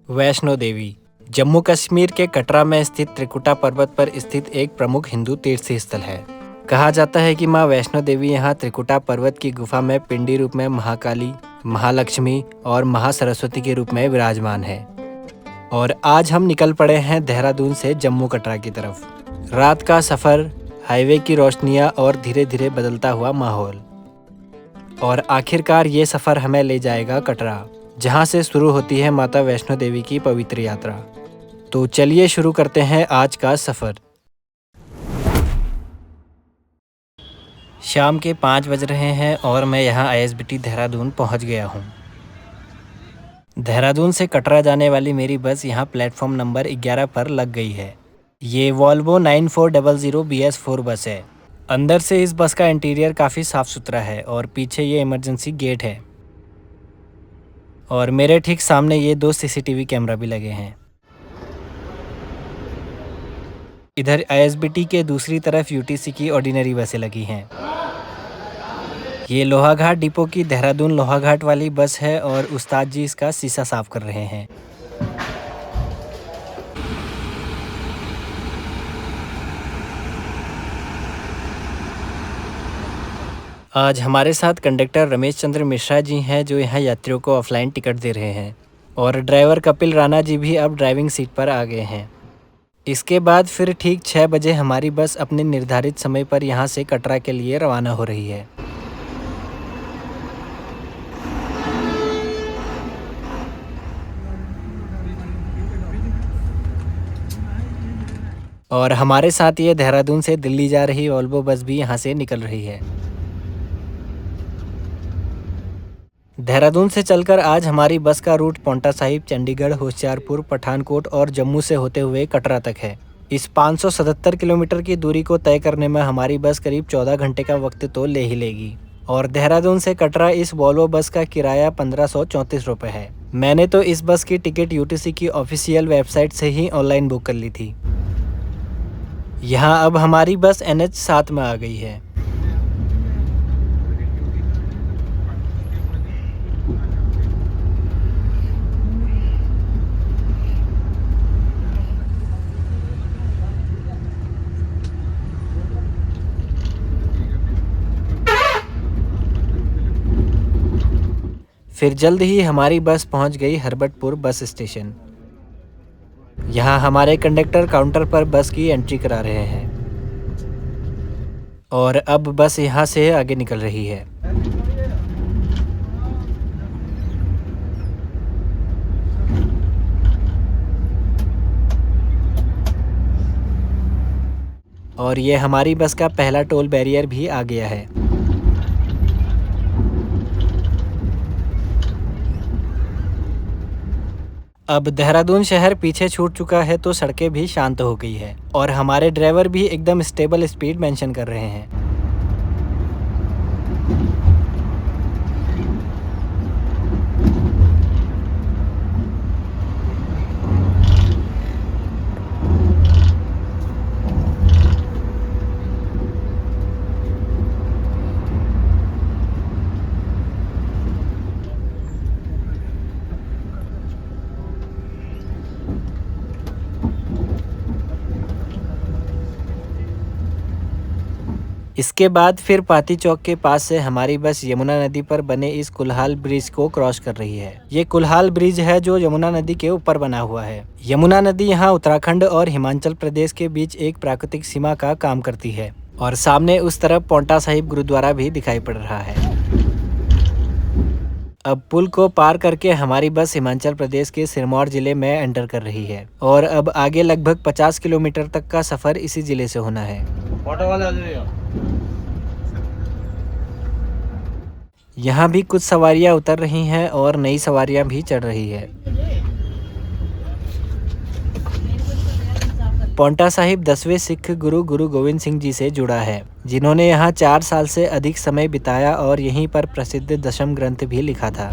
वैष्णो देवी जम्मू कश्मीर के कटरा में स्थित त्रिकुटा पर्वत पर स्थित एक प्रमुख हिंदू तीर्थ स्थल है। कहा जाता है कि मां वैष्णो देवी यहाँ त्रिकुटा पर्वत की गुफा में पिंडी रूप में महाकाली, महालक्ष्मी और महासरस्वती के रूप में विराजमान है। और आज हम निकल पड़े हैं देहरादून से जम्मू कटरा की तरफ। रात का सफर, हाईवे की रोशनियां और धीरे धीरे बदलता हुआ माहौल, और आखिरकार ये सफर हमें ले जाएगा कटरा, जहाँ से शुरू होती है माता वैष्णो देवी की पवित्र यात्रा। तो चलिए शुरू करते हैं आज का सफ़र। शाम के 5 बज रहे हैं और मैं यहाँ आईएसबीटी देहरादून पहुँच गया हूँ। देहरादून से कटरा जाने वाली मेरी बस यहाँ प्लेटफॉर्म नंबर 11 पर लग गई है। ये वॉल्वो 9400 BS4 बस है। अंदर से इस बस का इंटीरियर काफ़ी साफ़ सुथरा है और पीछे ये इमरजेंसी गेट है। और मेरे ठीक सामने ये 2 CCTV कैमरा भी लगे हैं। इधर आईएसबीटी के दूसरी तरफ यूटीसी की ऑर्डिनरी बसें लगी हैं। ये लोहाघाट डिपो की देहरादून लोहाघाट वाली बस है और उस्ताद जी इसका शीशा साफ कर रहे हैं। आज हमारे साथ कंडक्टर रमेश चंद्र मिश्रा जी हैं, जो यहाँ यात्रियों को ऑफलाइन टिकट दे रहे हैं, और ड्राइवर कपिल राणा जी भी अब ड्राइविंग सीट पर आ गए हैं। इसके बाद फिर ठीक 6 बजे हमारी बस अपने निर्धारित समय पर यहाँ से कटरा के लिए रवाना हो रही है। और हमारे साथ ये देहरादून से दिल्ली जा रही वोल्वो बस भी यहाँ से निकल रही है। देहरादून से चलकर आज हमारी बस का रूट पांवटा साहिब, चंडीगढ़, होशियारपुर, पठानकोट और जम्मू से होते हुए कटरा तक है। इस 577 किलोमीटर की दूरी को तय करने में हमारी बस करीब 14 घंटे का वक्त तो ले ही लेगी। और देहरादून से कटरा इस वॉल्वो बस का किराया 1534 रुपये है। मैंने तो इस बस की टिकट यूटीसी की ऑफिशियल वेबसाइट से ही ऑनलाइन बुक कर ली थी। यहाँ अब हमारी बस NH 7 में आ गई है। फिर जल्द ही हमारी बस पहुंच गई हरबटपुर बस स्टेशन। यहाँ हमारे कंडक्टर काउंटर पर बस की एंट्री करा रहे हैं और अब बस यहाँ से आगे निकल रही है। और ये हमारी बस का पहला टोल बैरियर भी आ गया है। अब देहरादून शहर पीछे छूट चुका है तो सड़कें भी शांत हो गई है और हमारे ड्राइवर भी एकदम स्टेबल स्पीड मेंशन कर रहे हैं। इसके बाद फिर पाती चौक के पास से हमारी बस यमुना नदी पर बने इस कुल्हाल ब्रिज को क्रॉस कर रही है। ये कुल्हाल ब्रिज है जो यमुना नदी के ऊपर बना हुआ है। यमुना नदी यहाँ उत्तराखंड और हिमाचल प्रदेश के बीच एक प्राकृतिक सीमा का काम करती है और सामने उस तरफ पांवटा साहिब गुरुद्वारा भी दिखाई पड़ रहा है। अब पुल को पार करके हमारी बस हिमाचल प्रदेश के सिरमौर जिले में एंटर कर रही है और अब आगे लगभग 50 किलोमीटर तक का सफर इसी जिले से होना है। यहाँ भी कुछ सवारियाँ उतर रही हैं और नई सवारियाँ भी चढ़ रही है। पांवटा साहिब 10वें सिख गुरु गुरु गोविंद सिंह जी से जुड़ा है, जिन्होंने यहाँ 4 साल से अधिक समय बिताया और यहीं पर प्रसिद्ध दशम ग्रंथ भी लिखा था।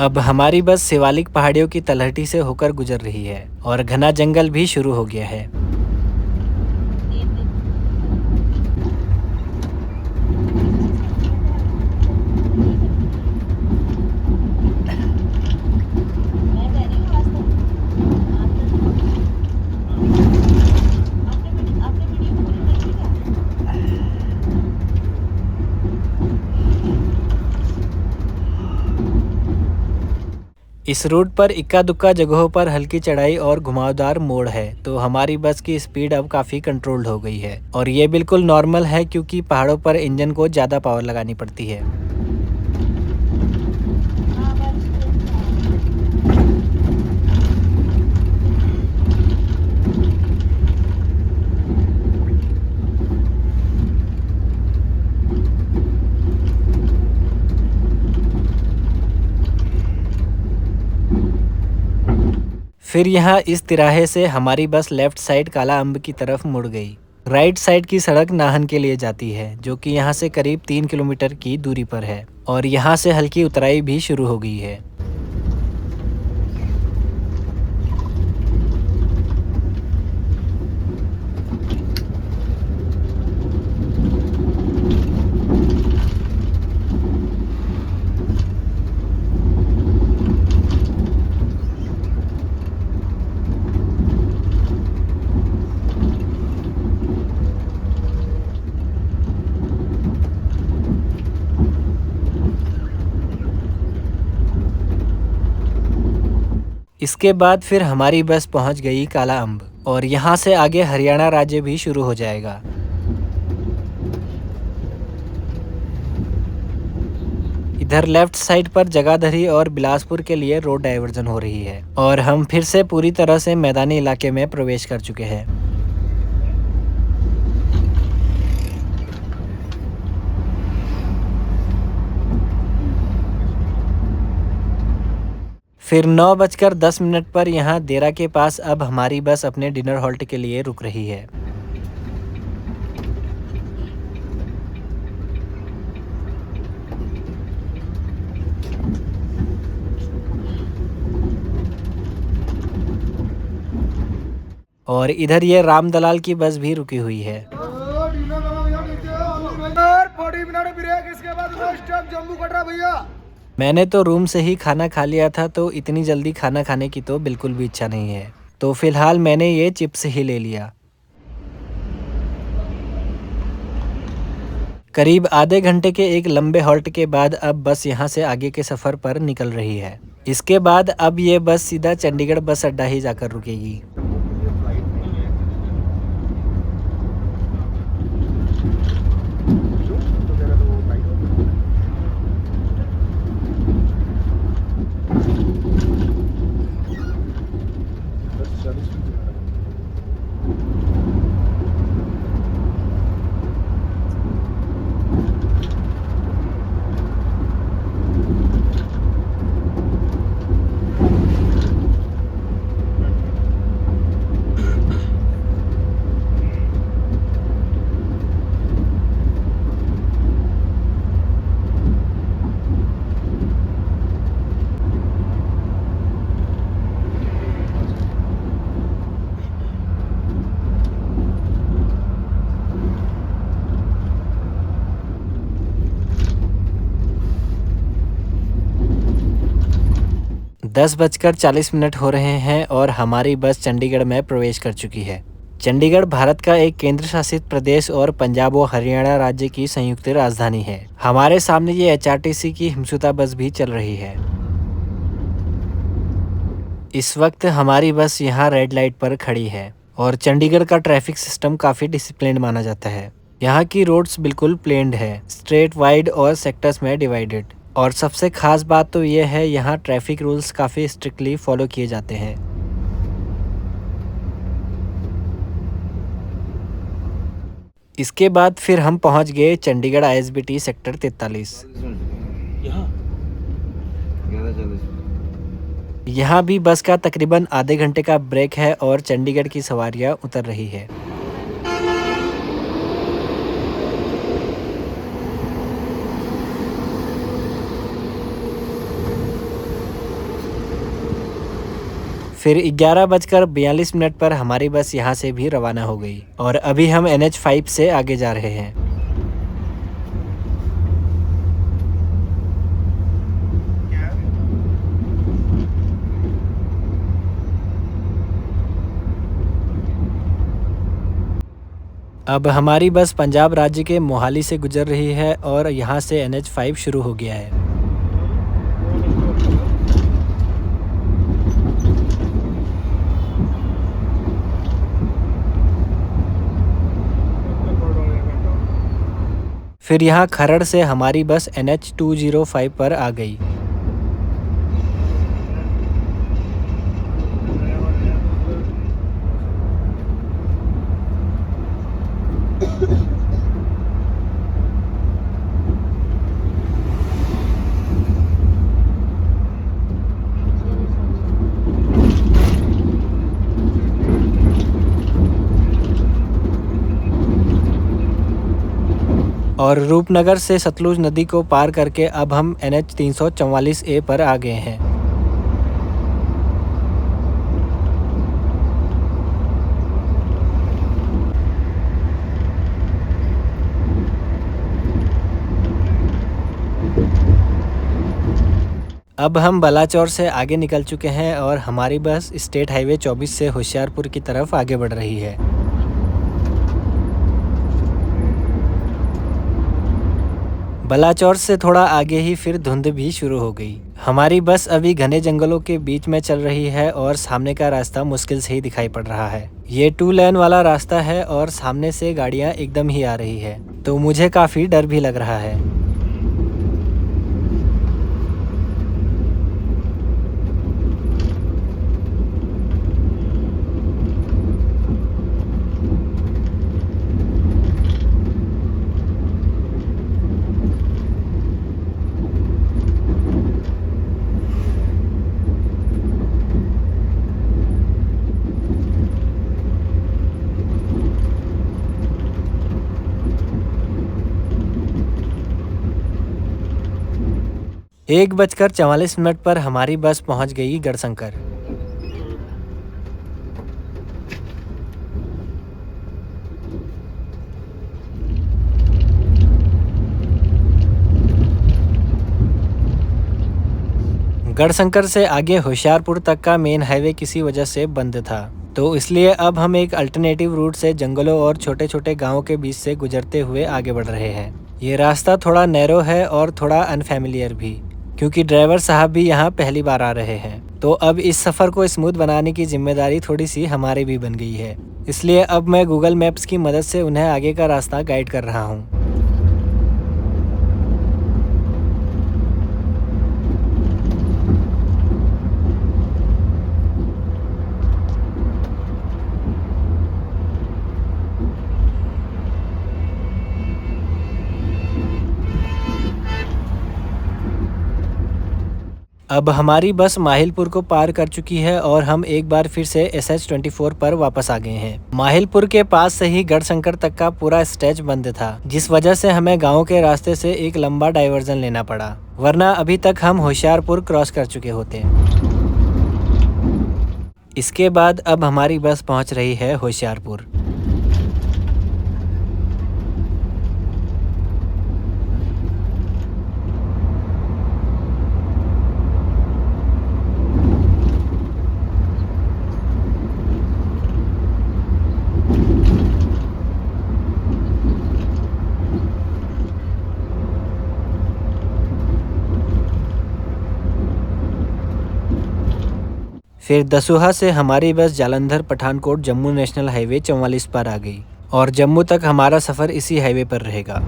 अब हमारी बस शिवालिक पहाड़ियों की तलहटी से होकर गुजर रही है और घना जंगल भी शुरू हो गया है। इस रूट पर इक्का दुक्का जगहों पर हल्की चढ़ाई और घुमावदार मोड़ है, तो हमारी बस की स्पीड अब काफी कंट्रोल्ड हो गई है और ये बिल्कुल नॉर्मल है क्योंकि पहाड़ों पर इंजन को ज्यादा पावर लगानी पड़ती है। फिर यहाँ इस तिराहे से हमारी बस लेफ्ट साइड काला अम्ब की तरफ मुड़ गई। राइट साइड की सड़क नाहन के लिए जाती है, जो कि यहाँ से करीब 3 किलोमीटर की दूरी पर है और यहाँ से हल्की उतराई भी शुरू हो गई है। इसके बाद फिर हमारी बस पहुंच गई काला अम्ब और यहाँ से आगे हरियाणा राज्य भी शुरू हो जाएगा। इधर लेफ्ट साइड पर जगाधरी और बिलासपुर के लिए रोड डाइवर्जन हो रही है और हम फिर से पूरी तरह से मैदानी इलाके में प्रवेश कर चुके हैं। फिर 9:10 पर यहाँ देरा के पास अब हमारी बस अपने डिनर हॉल्ट के लिए रुक रही है। और इधर ये राम दलाल की बस भी रुकी हुई है। जम्मू कटरा भैया। मैंने तो रूम से ही खाना खा लिया था, तो इतनी जल्दी खाना खाने की तो बिल्कुल भी इच्छा नहीं है, तो फिलहाल मैंने ये चिप्स ही ले लिया। करीब आधे घंटे के एक लंबे हॉल्ट के बाद अब बस यहाँ से आगे के सफ़र पर निकल रही है। इसके बाद अब ये बस सीधा चंडीगढ़ बस अड्डा ही जाकर रुकेगी। दस बजकर 40 हो रहे हैं और हमारी बस चंडीगढ़ में प्रवेश कर चुकी है। चंडीगढ़ भारत का एक केंद्र शासित प्रदेश और पंजाब और हरियाणा राज्य की संयुक्त राजधानी है। हमारे सामने ये एचआरटीसी की हिमसुता बस भी चल रही है। इस वक्त हमारी बस यहाँ रेड लाइट पर खड़ी है और चंडीगढ़ का ट्रैफिक सिस्टम काफ़ी डिसिप्लिन्ड माना जाता है। यहाँ की रोड्स बिल्कुल प्लेन्ड है, स्ट्रेट, वाइड और सेक्टर्स में डिवाइडेड। और सबसे खास बात तो ये है, यहाँ ट्रैफिक रूल्स काफ़ी स्ट्रिक्टली फॉलो किए जाते हैं। इसके बाद फिर हम पहुँच गए चंडीगढ़ आईएसबीटी सेक्टर 43। यहाँ भी बस का तकरीबन आधे घंटे का ब्रेक है और चंडीगढ़ की सवारियाँ उतर रही है। फिर 11:42 पर हमारी बस यहाँ से भी रवाना हो गई और अभी हम NH5 से आगे जा रहे हैं। अब हमारी बस पंजाब राज्य के मोहाली से गुजर रही है और यहाँ से NH5 शुरू हो गया है। फिर यहाँ खरड़ से हमारी बस NH205 पर आ गई। और रूपनगर से सतलुज नदी को पार करके अब हम NH344A पर आ गए हैं। अब हम बलाचौर से आगे निकल चुके हैं और हमारी बस स्टेट हाईवे 24 से होशियारपुर की तरफ आगे बढ़ रही है। बलाचौर से थोड़ा आगे ही फिर धुंध भी शुरू हो गई। हमारी बस अभी घने जंगलों के बीच में चल रही है और सामने का रास्ता मुश्किल से ही दिखाई पड़ रहा है। ये 2 लेन वाला रास्ता है और सामने से गाड़ियां एकदम ही आ रही है, तो मुझे काफी डर भी लग रहा है। एक 1:44 पर हमारी बस पहुंच गई गढ़शंकर। गढ़शंकर से आगे होशियारपुर तक का मेन हाईवे किसी वजह से बंद था, तो इसलिए अब हम एक अल्टरनेटिव रूट से जंगलों और छोटे छोटे गांवों के बीच से गुजरते हुए आगे बढ़ रहे हैं। ये रास्ता थोड़ा नैरो है और थोड़ा अनफैमिलियर भी, क्योंकि ड्राइवर साहब भी यहाँ पहली बार आ रहे हैं। तो अब इस सफ़र को स्मूथ बनाने की जिम्मेदारी थोड़ी सी हमारी भी बन गई है, इसलिए अब मैं गूगल मैप्स की मदद से उन्हें आगे का रास्ता गाइड कर रहा हूँ। अब हमारी बस माहिलपुर को पार कर चुकी है और हम एक बार फिर से SH24 पर वापस आ गए हैं। माहिलपुर के पास से ही गढ़शंकर तक का पूरा स्ट्रेच बंद था, जिस वजह से हमें गांव के रास्ते से एक लंबा डाइवर्जन लेना पड़ा, वरना अभी तक हम होशियारपुर क्रॉस कर चुके होते। इसके बाद अब हमारी बस पहुंच रही है होशियारपुर। फिर दसूहा से हमारी बस जालंधर पठानकोट जम्मू नेशनल हाईवे 44 पर आ गई और जम्मू तक हमारा सफ़र इसी हाईवे पर रहेगा।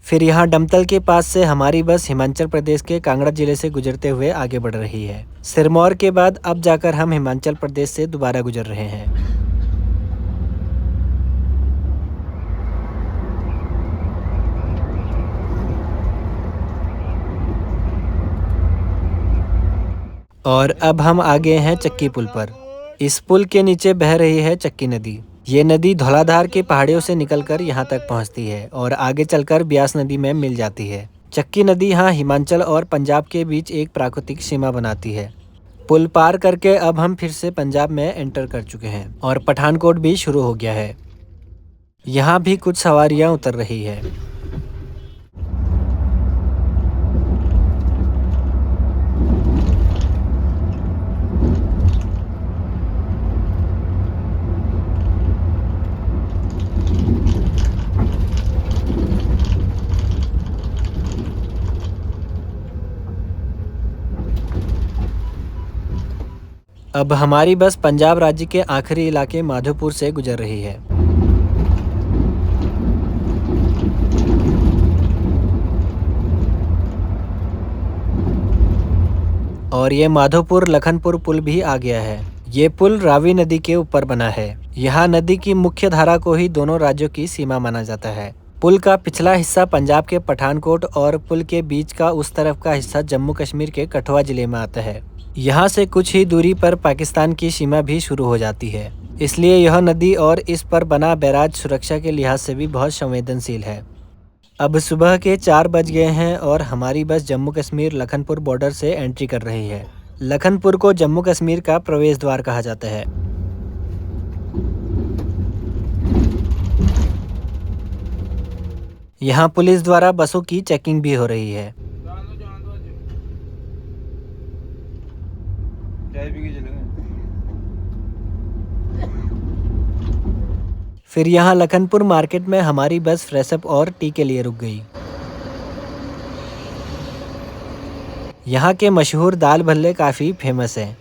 फिर यहाँ डमतल के पास से हमारी बस हिमाचल प्रदेश के कांगड़ा जिले से गुजरते हुए आगे बढ़ रही है। सिरमौर के बाद अब जाकर हम हिमाचल प्रदेश से दोबारा गुजर रहे हैं। और अब हम आ गए हैं चक्की पुल पर। इस पुल के नीचे बह रही है चक्की नदी। ये नदी धौलाधार के पहाड़ियों से निकलकर यहाँ तक पहुँचती है और आगे चलकर ब्यास नदी में मिल जाती है। चक्की नदी यहाँ हिमाचल और पंजाब के बीच एक प्राकृतिक सीमा बनाती है। पुल पार करके अब हम फिर से पंजाब में एंटर कर चुके हैं और पठानकोट भी शुरू हो गया है। यहाँ भी कुछ सवारियाँ उतर रही है। अब हमारी बस पंजाब राज्य के आखिरी इलाके माधोपुर से गुजर रही है। और ये माधोपुर लखनपुर पुल भी आ गया है। ये पुल रावी नदी के ऊपर बना है। यहाँ नदी की मुख्य धारा को ही दोनों राज्यों की सीमा माना जाता है। पुल का पिछला हिस्सा पंजाब के पठानकोट और पुल के बीच का उस तरफ का हिस्सा जम्मू कश्मीर के कठुआ जिले में आता है। यहाँ से कुछ ही दूरी पर पाकिस्तान की सीमा भी शुरू हो जाती है। इसलिए यह नदी और इस पर बना बैराज सुरक्षा के लिहाज से भी बहुत संवेदनशील है। अब सुबह के 4 बज गए हैं और हमारी बस जम्मू कश्मीर लखनपुर बॉर्डर से एंट्री कर रही है। लखनपुर को जम्मू कश्मीर का प्रवेश द्वार कहा जाता है। यहाँ पुलिस द्वारा बसों की चेकिंग भी हो रही है। फिर यहाँ लखनपुर मार्केट में हमारी बस फ्रेशअप और टी के लिए रुक गई। यहाँ के मशहूर दाल भल्ले काफ़ी फेमस हैं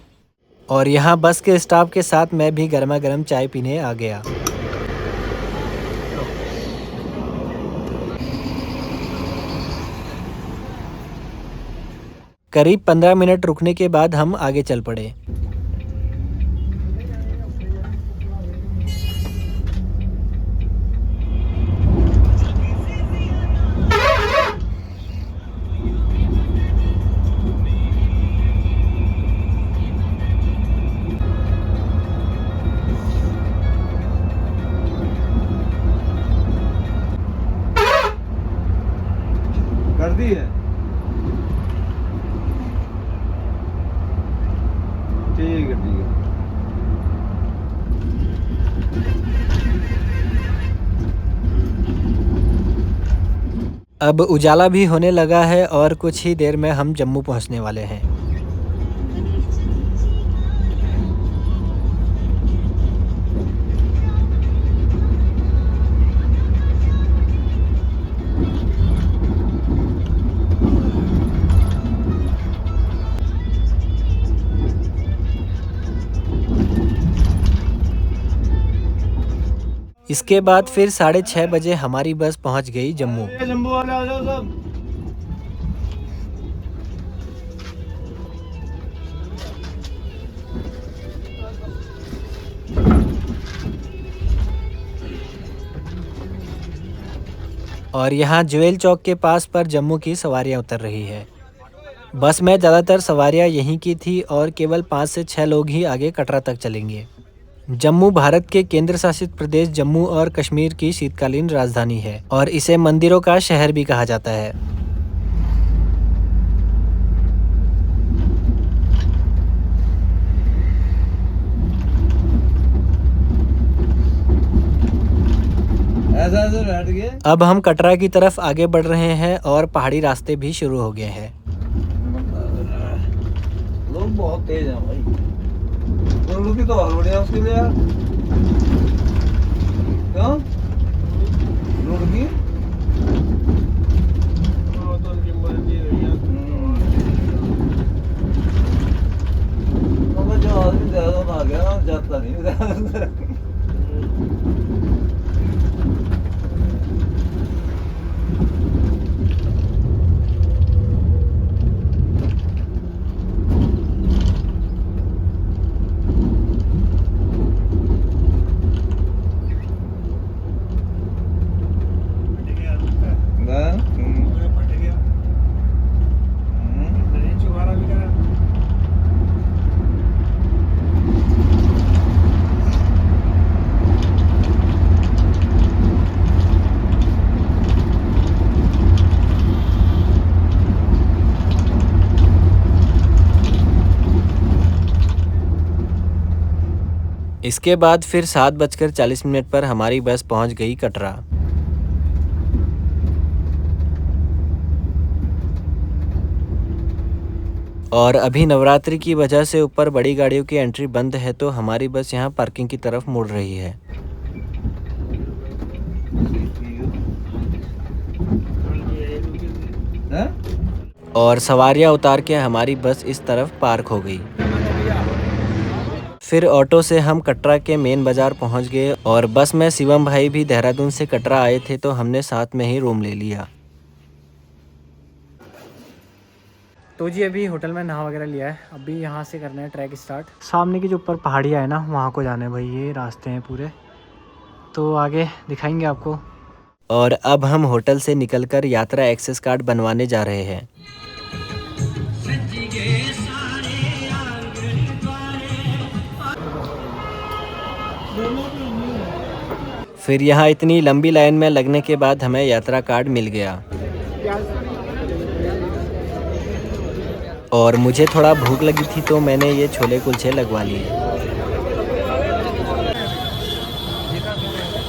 और यहाँ बस के स्टाफ के साथ मैं भी गर्मा गर्म चाय पीने आ गया। करीब 15 मिनट रुकने के बाद हम आगे चल पड़े। कर दी है, ठीक है ठीक है। अब उजाला भी होने लगा है और कुछ ही देर में हम जम्मू पहुंचने वाले हैं। इसके बाद फिर 6:30 बजे हमारी बस पहुंच गई जम्मू। जम्मू वाले आ जाओ सब। और यहाँ ज्वेल चौक के पास पर जम्मू की सवारियाँ उतर रही है। बस में ज़्यादातर सवारियाँ यहीं की थी और केवल 5 से 6 लोग ही आगे कटरा तक चलेंगे। जम्मू भारत के केंद्र शासित प्रदेश जम्मू और कश्मीर की शीतकालीन राजधानी है और इसे मंदिरों का शहर भी कहा जाता है। ऐसा ऐसा बैठ गए। अब हम कटरा की तरफ आगे बढ़ रहे हैं और पहाड़ी रास्ते भी शुरू हो गए हैं। लोग बहुत तेज हैं भाई। रोड की तो और बढ़िया उसके लिए यार। क्यों? रोड की? जो आदमी ज्यादा आ गया जाता नहीं। इसके बाद फिर 7:40 पर हमारी बस पहुंच गई कटरा। और अभी नवरात्रि की वजह से ऊपर बड़ी गाड़ियों की एंट्री बंद है, तो हमारी बस यहाँ पार्किंग की तरफ मुड़ रही है। और सवारियाँ उतार के हमारी बस इस तरफ पार्क हो गई। फिर ऑटो से हम कटरा के मेन बाज़ार पहुँच गए और बस में शिवम भाई भी देहरादून से कटरा आए थे, तो हमने साथ में ही रूम ले लिया। तो जी अभी होटल में नहा वगैरह लिया है, अभी यहाँ से करना है ट्रैक स्टार्ट। सामने की जो ऊपर पहाड़ियाँ है ना, वहाँ को जाना है भाई, ये रास्ते हैं पूरे, तो आगे दिखाएंगे आपको। और अब हम होटल से निकलकर यात्रा एक्सेस कार्ड बनवाने जा रहे हैं। फिर यहाँ इतनी लंबी लाइन में लगने के बाद हमें यात्रा कार्ड मिल गया। और मुझे थोड़ा भूख लगी थी, तो मैंने ये छोले कुलचे लगवा लिए।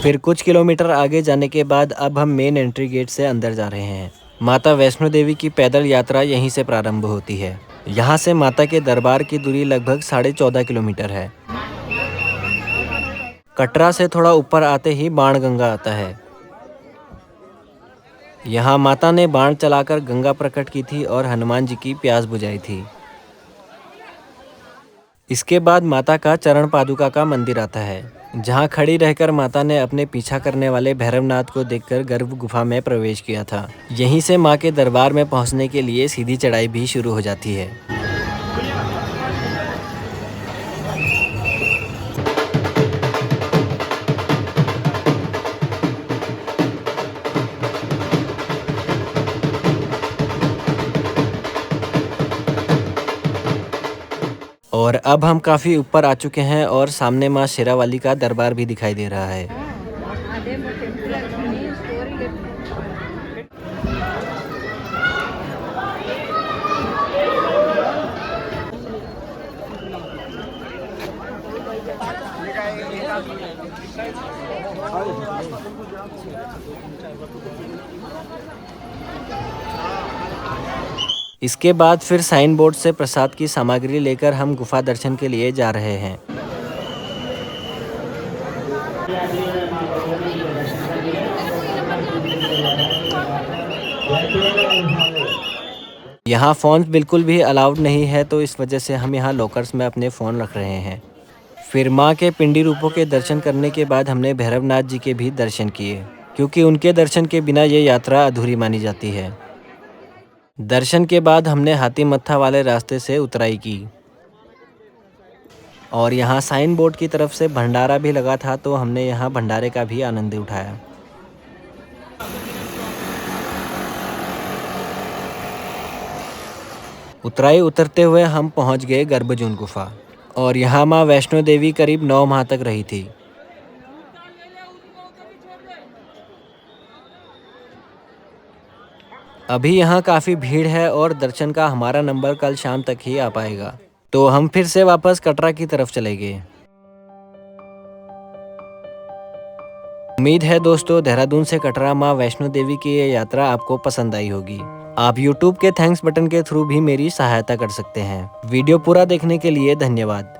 फिर कुछ किलोमीटर आगे जाने के बाद अब हम मेन एंट्री गेट से अंदर जा रहे हैं। माता वैष्णो देवी की पैदल यात्रा यहीं से प्रारंभ होती है। यहाँ से माता के दरबार की दूरी लगभग 14.5 किलोमीटर है। कटरा से थोड़ा ऊपर आते ही बाणगंगा आता है। यहाँ माता ने बाण चलाकर गंगा प्रकट की थी और हनुमान जी की प्यास बुझाई थी। इसके बाद माता का चरण पादुका का मंदिर आता है, जहाँ खड़ी रहकर माता ने अपने पीछा करने वाले भैरवनाथ को देखकर गर्भ गुफा में प्रवेश किया था। यहीं से माँ के दरबार में पहुँचने के लिए सीधी चढ़ाई भी शुरू हो जाती है। और अब हम काफ़ी ऊपर आ चुके हैं और सामने माँ शेरावाली का दरबार भी दिखाई दे रहा है। इसके बाद फिर साइन बोर्ड से प्रसाद की सामग्री लेकर हम गुफा दर्शन के लिए जा रहे हैं। यहाँ फ़ोन बिल्कुल भी अलाउड नहीं है, तो इस वजह से हम यहाँ लॉकर्स में अपने फ़ोन रख रहे हैं। फिर माँ के पिंडी रूपों के दर्शन करने के बाद हमने भैरवनाथ जी के भी दर्शन किए, क्योंकि उनके दर्शन के बिना ये यात्रा अधूरी मानी जाती है। दर्शन के बाद हमने हाथी मत्था वाले रास्ते से उतराई की और यहाँ साइन बोर्ड की तरफ से भंडारा भी लगा था, तो हमने यहाँ भंडारे का भी आनंद उठाया। उतराई उतरते हुए हम पहुँच गए गर्भजून गुफा और यहाँ माँ वैष्णो देवी करीब 9 माह तक रही थी। अभी यहाँ काफ़ी भीड़ है और दर्शन का हमारा नंबर कल शाम तक ही आ पाएगा, तो हम फिर से वापस कटरा की तरफ चले गए। उम्मीद है दोस्तों, देहरादून से कटरा माँ वैष्णो देवी की ये यात्रा आपको पसंद आई होगी। आप YouTube के थैंक्स बटन के थ्रू भी मेरी सहायता कर सकते हैं। वीडियो पूरा देखने के लिए धन्यवाद।